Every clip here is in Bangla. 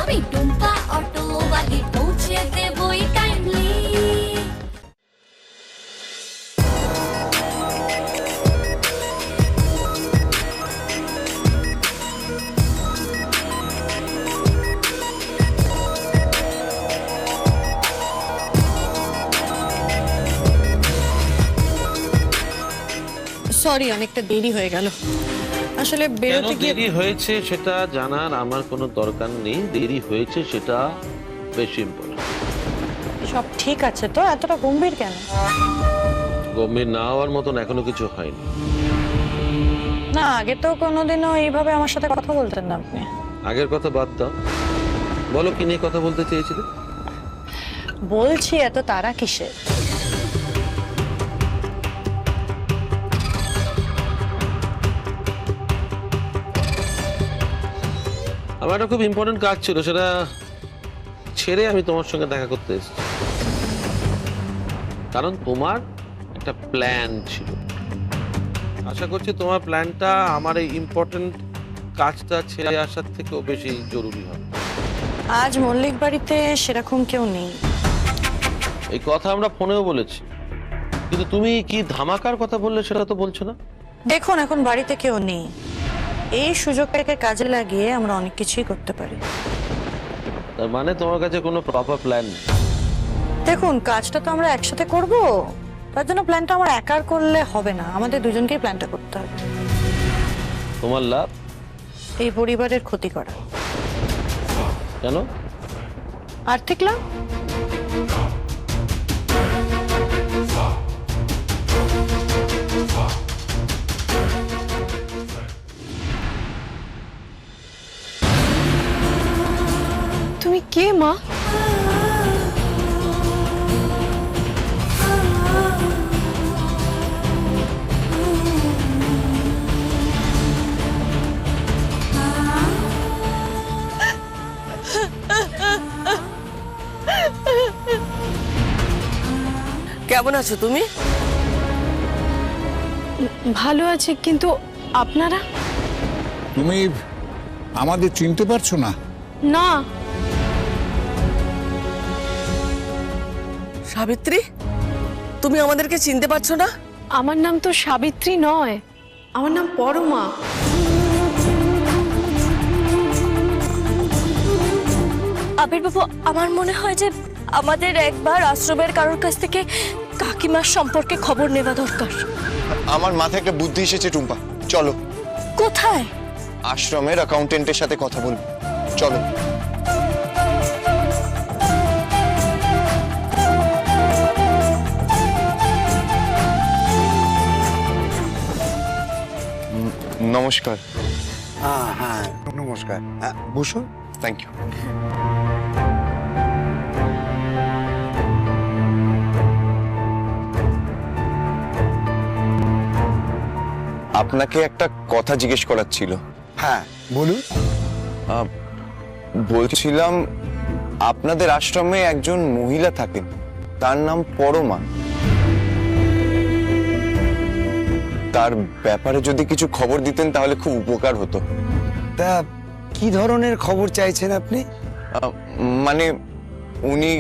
আমি টুম্পা অটোওয়ালি পৌঁছে দেবই টাইমলি। সরি, অনেকটা দেরি হয়ে গেল। আসলে বেরোতে গিয়ে দেরি হয়েছে সেটা জানার আমার কোনো দরকার নেই। দেরি হয়েছে সেটা বেশি ইম্পর্টেন্ট। সব ঠিক আছে তো? এতটা গম্ভীর কেন? গম্ভীর না হওয়ার মতন এখনো কিছু হয়নি। না, আগে তো কোনোদিনও এইভাবে আমার সাথে কথা বলতেন না আপনি। আগের কথা বাদ দাও, বলো কি নিয়ে কথা বলতে চেয়েছিলে? বলছি, এত তারা কিসের? আমার একটা খুব ইম্পর্টেন্ট কাজ ছিল, সেটা ছেড়ে আমি তোমার সঙ্গে দেখা করতে এসেছি। কারণ তোমার একটা প্ল্যান ছিল। আশা করছি তোমার প্ল্যানটা আমার এই ইম্পর্টেন্ট কাজটা ছেড়ে আসার থেকেও বেশি জরুরি হবে। আজ মল্লিক বাড়িতে সেরকম কেউ নেই। এই কথা আমরা ফোনেও বলেছি, কিন্তু তুমি কি ধামাকার কথা বললে সেটা তো বলছো না। দেখুন, এখন বাড়িতে কেউ নেই। এই সুযোগটাকে কাজে লাগিয়ে আমরা অনেক কিছুই করতে পারি। তার মানে তোমার কাছে কোনো প্রপার প্ল্যান নেই? দেখুন, কাজটা তো আমরা একসাথে করব, তার জন্য প্ল্যানটা আমার একার করলে হবে না, আমাদের দুজনকেই প্ল্যানটা করতে হবে। তোমার লাভ? এই পরিবারের ক্ষতি করা। কেন? আর্থিক লাভ। তুমি কে মা? কেমন আছো তুমি? ভালো আছি, কিন্তু আপনারা? তুমি আমাদের চিনতে পারছো না? না। সাবিত্রী, তুমি আমাদেরকে চিনতে পারছো না? আমার নাম তো সাবিত্রী নয়, আমার নাম পরমা। আবির্বাবু, আমার মনে হয় যে আমাদের একবার আশ্রমের কারোর কাছ থেকে কাকিমার সম্পর্কে খবর নেওয়া দরকার। আমার মাথায় একটা বুদ্ধি এসেছে টুম্পা, চলো। কোথায়? আশ্রমের অ্যাকাউন্টেন্টের সাথে কথা বলবো, চলো। নমস্কার। হ্যাঁ, নমস্কার। বসুন। Thank you. আপনাকে একটা কথা জিজ্ঞেস করার ছিল। হ্যাঁ, বলুন। বলছিলাম, আপনাদের আশ্রমে একজন মহিলা থাকেন, তার নাম পরমা। তার ব্যাপারে যদি কিছু খবর দিতেন তাহলে খুব উপকার হতো। তা কি ধরনের খবর চাইছেন আপনি? মানে উনি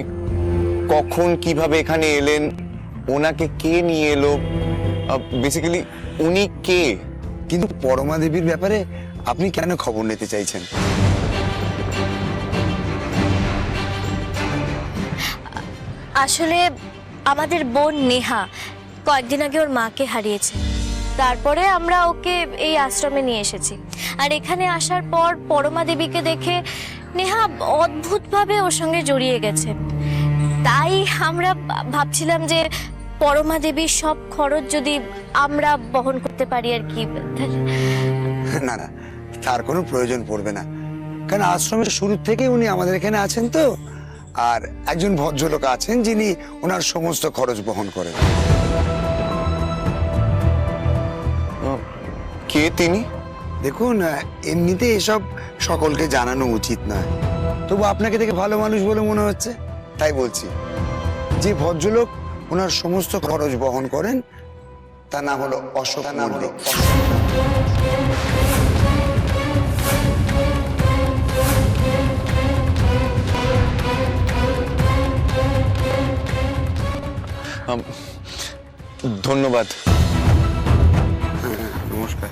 কখন কিভাবে এখানে এলেন, ওনাকে কে নিয়ে এলো, বেসিক্যালি উনি কে। কিন্তু পরমা দেবীর ব্যাপারে আপনি কেন খবর নিতে চাইছেন? আসলে আমাদের বোন নেহা কয়েকদিন আগে ওর মাকে হারিয়েছে। তারপরে আমরা ওকে এই আশ্রমে নিয়ে এসেছি। আর এখানে আসার পর পরমা দেবীকে দেখে নেহা অদ্ভুতভাবে ওর সঙ্গে জড়িয়ে গেছে। তাই আমরা ভাবছিলাম যে পরমা দেবীর সব খরচ যদি আমরা বহন করতে পারি আর কি। না না, তার কোনো প্রয়োজন পড়বে না, কারণ আশ্রমের শুরু থেকে উনি আমাদের এখানে আছেন তো। আর একজন ভদ্রলোক আছেন যিনি ওনার সমস্ত খরচ বহন করেন। কে তিনি? দেখুন, এমনিতে এসব সকলকে জানানো উচিত নয়, তবু আপনাকে দেখে ভালো মানুষ বলে মনে হচ্ছে, তাই বলছি। যে ভদ্রলোক ওনার সমস্ত খরচ বহন করেন তার নাম হলো অশোক মল্লিক। ধন্যবাদ। নমস্কার।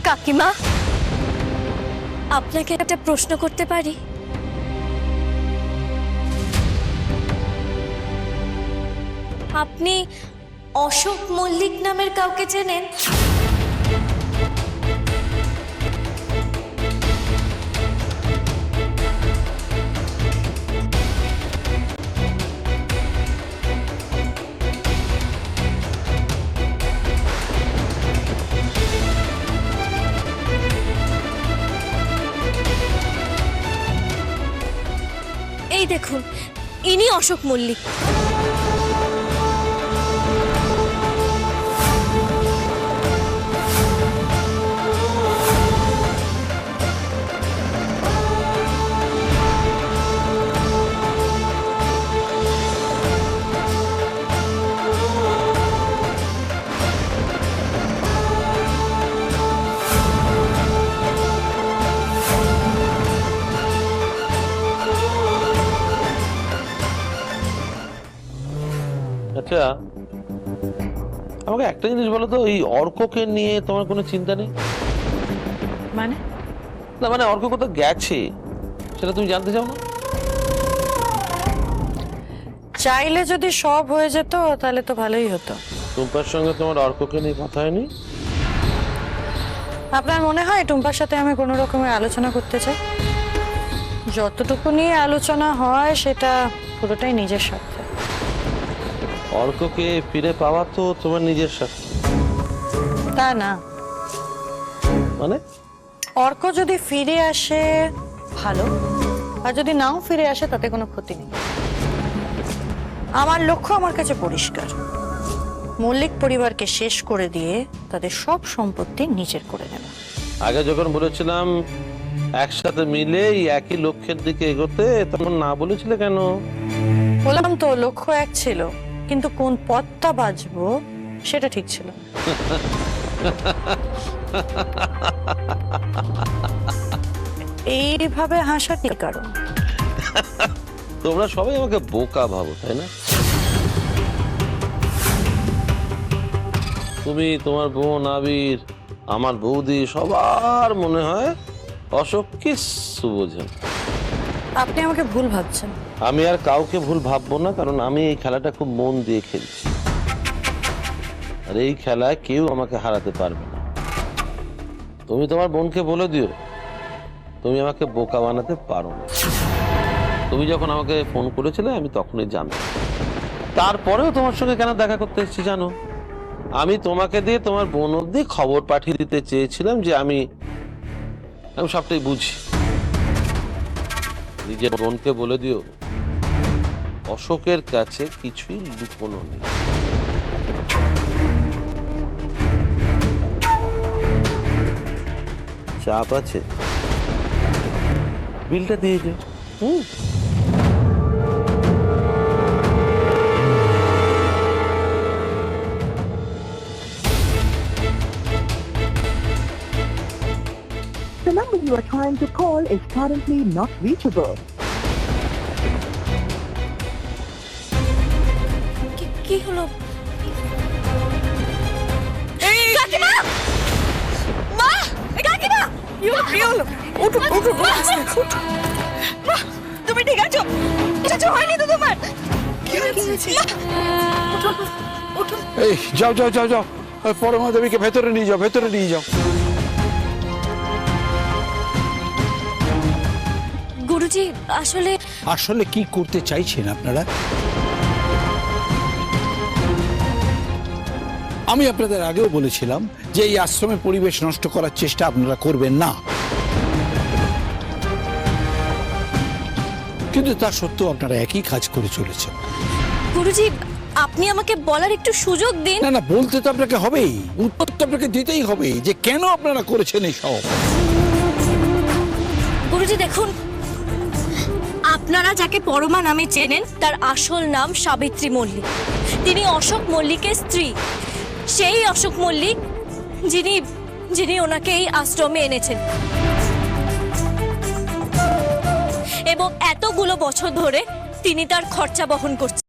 কাকিমা, আপনাকে একটা প্রশ্ন করতে পারি? আপনি অশোক মল্লিক নামের কাউকে চেনেন? এই দেখুন, ইনি অশোক মল্লিক। আচ্ছা, আমাকে একটা জিনিস বলো তো, এই অর্ককে নিয়ে তোমার কোনো চিন্তা নেই? মানে না মানে অর্ক কোথাও গেছে সেটা তুমি জানতে চাও না? চাইলে যদি সব হয়ে যেত তাহলে তো ভালোই হতো। টুম্পার সঙ্গে তোমার অর্ককে নিয়ে কথা হয়নি? আপনার মনে হয় টুম্পার সাথে আমি কোনো রকমের আলোচনা করতে চাই? যতটুকু নিয়ে আলোচনা হয় সেটা পুরোটাই নিজের স্বার্থে। অর্ককে ফিরে পাওয়া তো তোমার নিজের সাথে। তা না, মানে অর্ক যদি ফিরে আসে ভালো, আর যদি নাও ফিরে আসে তাতে কোনো ক্ষতি নেই। আমার লক্ষ্য আমার কাছে পরিষ্কার, মল্লিক পরিবারকে শেষ করে দিয়ে তাদের সব সম্পত্তি নিজের করে নেওয়া। আগে যখন বলেছিলাম একসাথে মিলে এই একই লক্ষ্যের দিকে এগোতে, তখন না বলেছিলে কেন? বললাম তো লক্ষ্য এক ছিল, কিন্তু কোন পথটা বাজবো সেটা ঠিক ছিল না। এইভাবে হাসা কি কারণ? তোমরা সবাই আমাকে বোকা ভাবো, তাই না? তুমি, তোমার বোন আবির, আমার বৌদি, সবার মনে হয় অশোক কিচ্ছু বোঝে না। আপনি আমাকে ভুল ভাবছেন। আমি আর কাউকে ভুল ভাববো না, কারণ আমি এই খেলাটা খুব মন দিয়ে খেলছি, আর এই খেলায় কেউ আমাকে হারাতে পারবে না। তুমি তোমার বোনকে বলে দিও তুমি আমাকে বোকা বানাতে পারো না। তুমি যখন আমাকে ফোন করেছিলে আমি তখনই জানতাম। তারপরেও তোমার সঙ্গে কেন দেখা করতে এসেছি জানো? আমি তোমাকে দিয়ে তোমার বোন অব্দি খবর পাঠিয়ে দিতে চেয়েছিলাম যে আমি সবটাই বুঝি। নিজের বোনকে বলে দিও অশোকের কাছে কিছুই লুকোনো নেই। চাপ আছে, বিলটা দিয়ে দিও। The number you are trying to call is currently not reachable. কি হলো? কাকিমা! মা! কাকিমা! কি হলো? উঠো উঠো উঠো। তুমি ঠিক আছো? কিছু হয়নি তো তোমার? কি হয়েছে? এই যাও যাও যাও যাও, পরমা দেবীকে ভেতরে নিয়ে যাও, ভেতরে নিয়ে যাও। গুরুজি, আসলে আসলে কি করতে চাইছেন আপনারা? আমি আপনাদের আগেও বলেছিলাম যে এই আশ্রমের পরিবেশ নষ্ট করার চেষ্টা আপনারা করবেন না, কিন্তু তা সত্ত্বেও আপনারা একই কাজ করে চলেছেন। গুরুজি, আপনি আমাকে বলার একটু সুযোগ দিন। না না, বলতে তো আপনাকে হবেই, উত্তর তো আপনাকে দিতেই হবে যে কেন আপনারা করেছেন এই সব। গুরুজি দেখুন, আপনারা যাকে পরমা নামে চেনেন তার আসল নাম সাবিত্রী মল্লিক। তিনি অশোক মল্লিকের স্ত্রী। সেই অশোক মল্লিক যিনি যিনি ওনাকে এই আশ্রমে এনেছেন এবং এতগুলো বছর ধরে তিনি তার খরচা বহন করছেন।